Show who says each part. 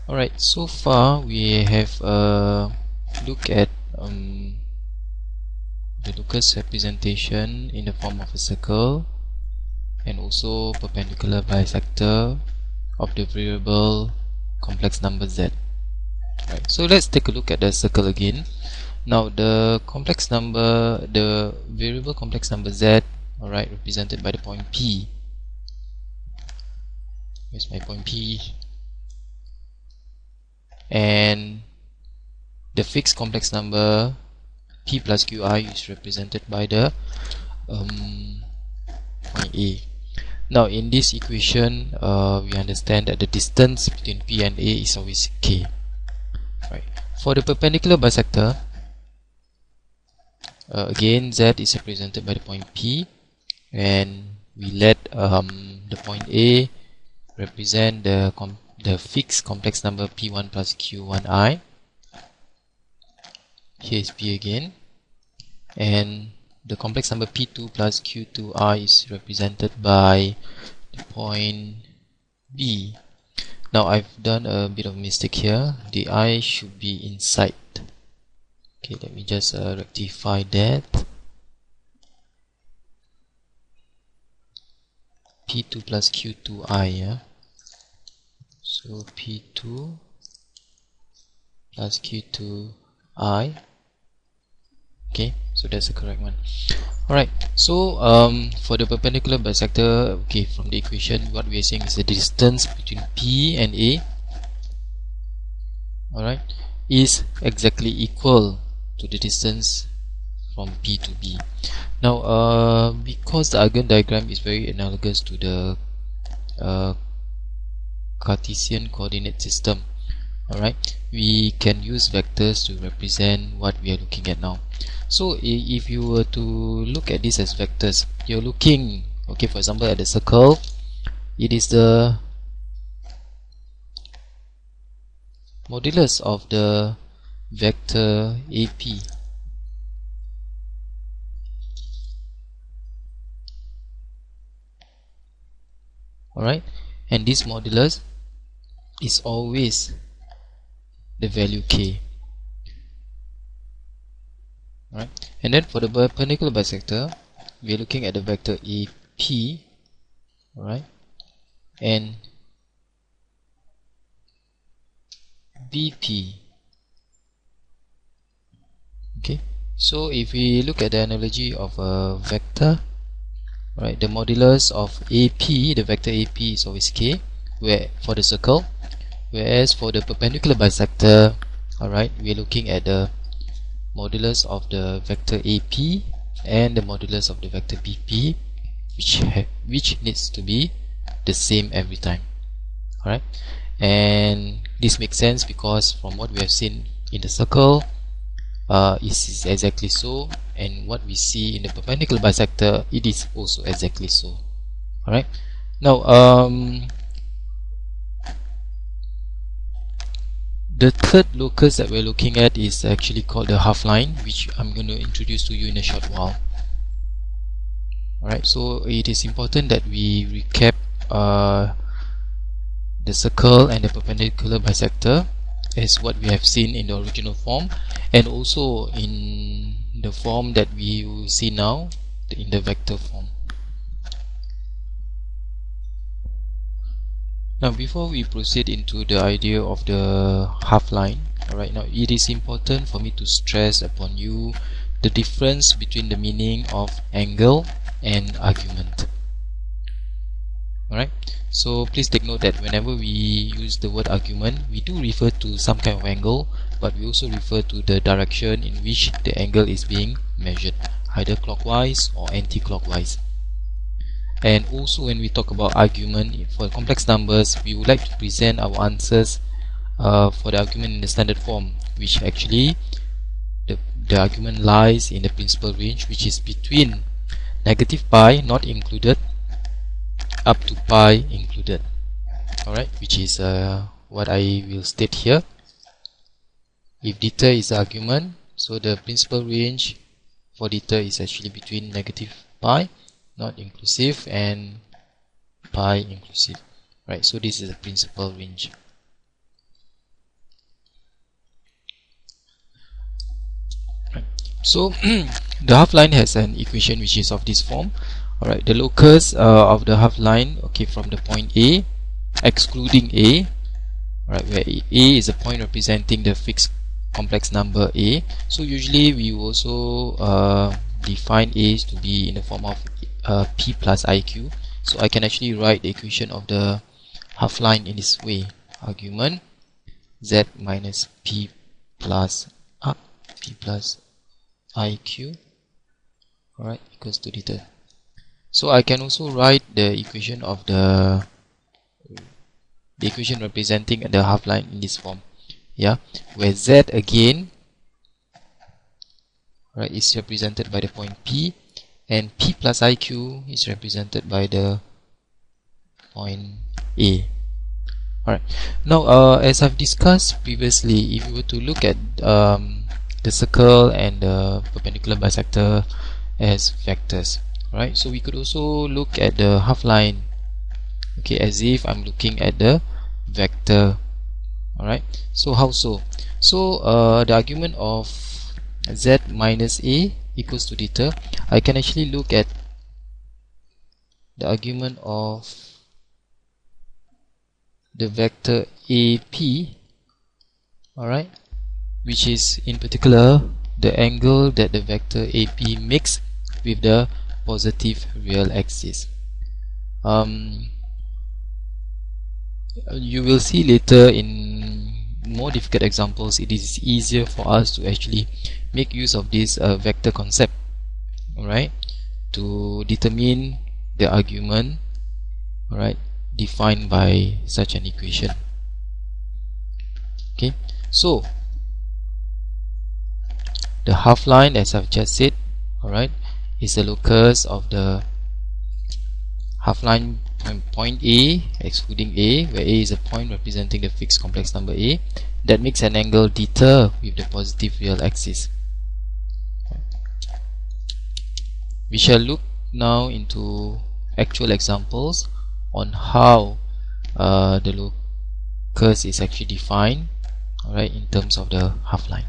Speaker 1: Alright, so far we have look at the locus representation in the form of a circle and also perpendicular bisector of the variable complex number z. Right, so let's take a look at the circle again. Now the complex number, the variable complex number z, alright, represented by the point P. Here's my point P. And the fixed complex number P plus Qi is represented by the point A. Now in this equation we understand that the distance between P and A is always K. Right. For the perpendicular bisector, again Z is represented by the point P, and we let the point A represent the fixed complex number P1 plus Q1i. Here is P again, and the complex number P2 plus Q2i is represented by the point B. Now I've done a bit of mistake here. The I should be inside. Okay, let me just rectify that. P2 plus Q2i, yeah. So P2 plus Q2i. Okay, so that's the correct one. Alright, so for the perpendicular bisector, okay, from the equation, what we are saying is the distance between P and A, alright, is exactly equal to the distance from P to B. Now, because the Argand diagram is very analogous to the Cartesian coordinate system, alright, we can use vectors to represent what we are looking at now. So if you were to look at this as vectors, you're looking, okay, for example, at the circle, it is the modulus of the vector AP. Alright, and this modulus is always the value K. Right, and then for the perpendicular bisector, we are looking at the vector AP, right, and BP. Okay, so if we look at the analogy of a vector, right, the modulus of AP, the vector AP, is always K, where for the circle, whereas for the perpendicular bisector, alright, we are looking at the modulus of the vector AP and the modulus of the vector BP, which needs to be the same every time. Alright, and this makes sense because from what we have seen in the circle, it is exactly so, and what we see in the perpendicular bisector, it is also exactly so. Alright, now the third locus that we're looking at is actually called the half line, which I'm going to introduce to you in a short while. Alright, so it is important that we recap the circle and the perpendicular bisector as what we have seen in the original form, and also in the form that we will see now in the vector form. Now before we proceed into the idea of the half line, alright, now it is important for me to stress upon you the difference between the meaning of angle and argument. Alright, so please take note that whenever we use the word argument, we do refer to some kind of angle, but we also refer to the direction in which the angle is being measured, either clockwise or anti-clockwise. And also when we talk about argument for complex numbers, we would like to present our answers for the argument in the standard form, which actually the argument lies in the principal range, which is between negative pi not included up to pi included. Alright, which is what I will state here. If theta is the argument, so the principal range for theta is actually between negative pi not inclusive and pi inclusive. Right, so this is the principal range. So the half line has an equation which is of this form. Alright, the locus of the half line, okay, from the point A, excluding A, right, where A is a point representing the fixed complex number A. So usually we also define A to be in the form of P plus IQ. So I can actually write the equation of the half line in this way: argument Z minus P plus IQ, alright, equals to theta. So I can also write the equation of the equation representing the half line in this form, yeah, where Z again, right, is represented by the point P, and P plus IQ is represented by the point A. Alright, now as I've discussed previously, if you were to look at the circle and the perpendicular bisector as vectors, right, so we could also look at the half line, okay, as if I'm looking at the vector. Alright, so how so? So the argument of Z minus A equals to theta, I can actually look at the argument of the vector AP, alright, which is in particular the angle that the vector AP makes with the positive real axis. You will see later in more difficult examples it is easier for us to actually make use of this vector concept, alright, to determine the argument, alright, defined by such an equation. Okay, so the half line, as I've just said, alright, is the locus of the half line point A, excluding A, where A is a point representing the fixed complex number A, that makes an angle theta with the positive real axis. We shall look now into actual examples on how the locus is actually defined, alright, in terms of the half line.